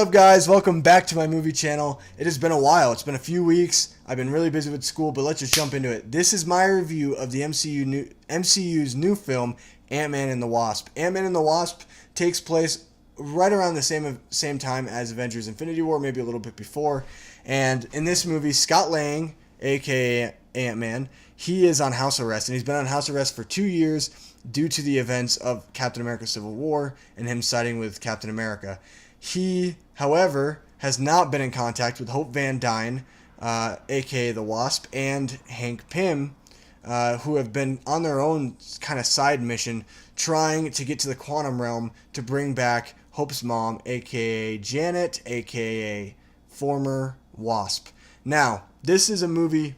What's up, guys? Welcome back to my movie channel. It has been a while. It's been a few weeks. I've been really busy with school, but let's just jump into it. This is my review of the MCU's new film, Ant-Man and the Wasp. Ant-Man and the Wasp takes place right around the same time as Avengers Infinity War, maybe a little bit before. And in this movie, Scott Lang, aka Ant-Man, he is on house arrest, and he's been on house arrest for 2 years due to the events of Captain America Civil War and him siding with Captain America. He, however, has not been in contact with Hope Van Dyne, aka the Wasp, and Hank Pym, who have been on their own kind of side mission trying to get to the quantum realm to bring back Hope's mom, aka Janet, aka former Wasp. Now, this is a movie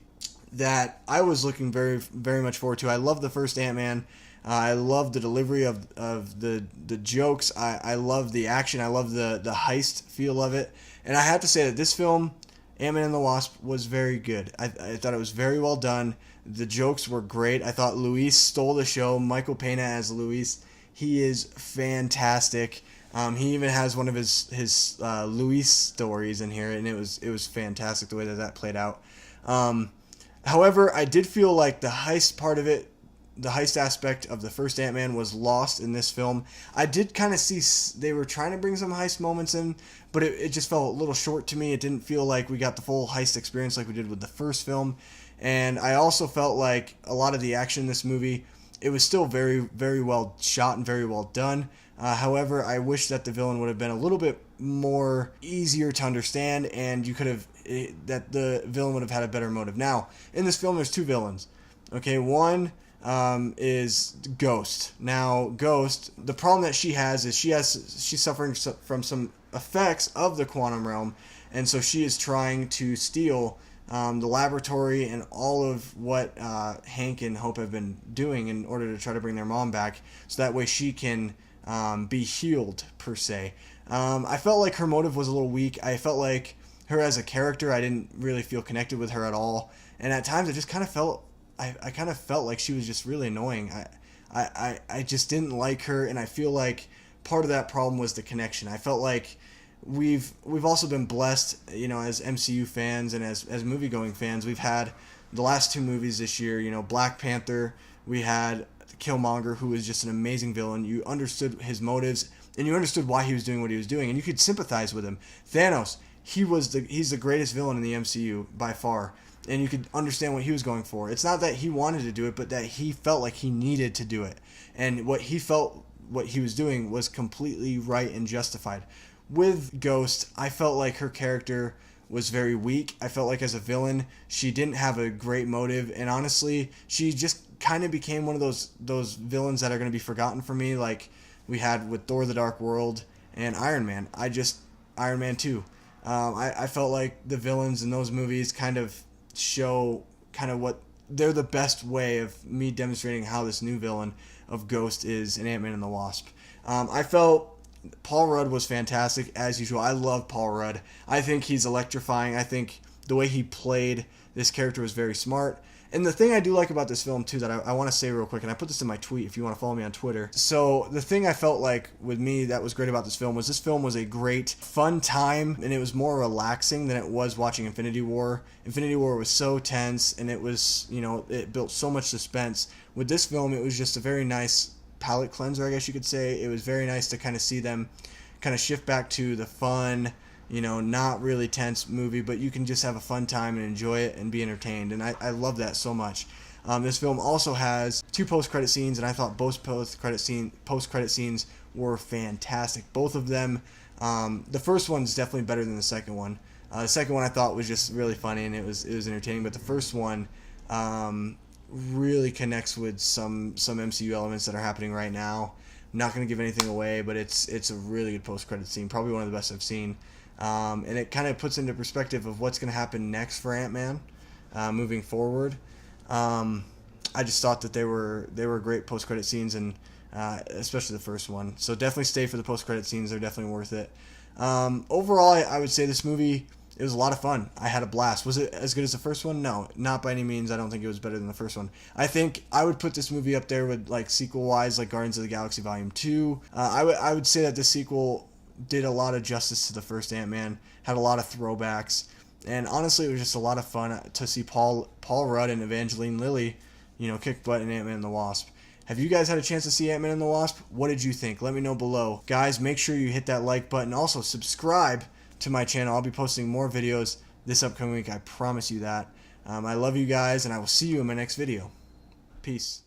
that I was looking very, very much forward to. I love the first Ant-Man. I love the delivery of the jokes. I love the action. I love the heist feel of it. And I have to say that this film, Ant-Man and the Wasp, was very good. I thought it was very well done. The jokes were great. I thought Luis stole the show. Michael Pena as Luis. He is fantastic. He even has one of his Luis stories in here, and it was fantastic the way that played out. However, I did feel like the heist part of it, the heist aspect of the first Ant-Man, was lost in this film. I did kind of see they were trying to bring some heist moments in, but it just felt a little short to me. It didn't feel like we got the full heist experience like we did with the first film. And I also felt like a lot of the action in this movie, it was still very, very well shot and very well done. However, I wish that the villain would have been a little bit more easier to understand, and that the villain would have had a better motive. Now, in this film, there's two villains. Okay, one is Ghost. Now, Ghost, the problem that she has is she's suffering from some effects of the quantum realm, and so she is trying to steal the laboratory and all of what Hank and Hope have been doing in order to try to bring their mom back, so that way she can be healed, per se. I felt like her motive was a little weak. I felt like her as a character, I didn't really feel connected with her at all, and at times I just kind of felt I kind of felt like she was just really annoying. I just didn't like her, and I feel like part of that problem was the connection. I felt like we've also been blessed, as MCU fans and as movie-going fans. We've had the last two movies this year, Black Panther. We had Killmonger, who was just an amazing villain. You understood his motives, and you understood why he was doing what he was doing, and you could sympathize with him. Thanos, he's the greatest villain in the MCU by far. And you could understand what he was going for. It's not that he wanted to do it, but that he felt like he needed to do it. And what he was doing was completely right and justified. With Ghost, I felt like her character was very weak. I felt like as a villain, she didn't have a great motive. And honestly, she just kind of became one of those villains that are going to be forgotten for me, like we had with Thor: The Dark World and Iron Man. Iron Man 2. I felt like the villains in those movies kind of show what they're the best way of me demonstrating how this new villain of Ghost is in Ant-Man and the Wasp. I felt Paul Rudd was fantastic as usual. I love Paul Rudd. I think he's electrifying. I think the way he played this character was very smart. And the thing I do like about this film, too, that I want to say real quick, and I put this in my tweet if you want to follow me on Twitter. So the thing I felt like with me that was great about this film was a great, fun time, and it was more relaxing than it was watching Infinity War. Infinity War was so tense, and it was, it built so much suspense. With this film, it was just a very nice palate cleanser, I guess you could say. It was very nice to kind of see them kind of shift back to the fun, not really tense movie, but you can just have a fun time and enjoy it and be entertained, and I love that so much. This film also has two post-credit scenes, and I thought both post-credit scenes were fantastic. Both of them. The first one's definitely better than the second one. The second one I thought was just really funny, and it was entertaining, but the first one really connects with some MCU elements that are happening right now. I'm not going to give anything away, but it's a really good post-credit scene, probably one of the best I've seen. And it kind of puts into perspective of what's going to happen next for Ant-Man moving forward. I just thought that they were great post-credit scenes, and especially the first one. So definitely stay for the post-credit scenes. They're definitely worth it. Overall, I would say this movie, it was a lot of fun. I had a blast. Was it as good as the first one? No, not by any means. I don't think it was better than the first one. I think I would put this movie up there with, like, sequel-wise, like Guardians of the Galaxy Volume 2. I would say that this sequel did a lot of justice to the first Ant-Man, had a lot of throwbacks, and honestly, it was just a lot of fun to see Paul Rudd and Evangeline Lilly, kick butt in Ant-Man and the Wasp. Have you guys had a chance to see Ant-Man and the Wasp? What did you think? Let me know below. Guys, make sure you hit that like button. Also, subscribe to my channel. I'll be posting more videos this upcoming week. I promise you that. I love you guys, and I will see you in my next video. Peace.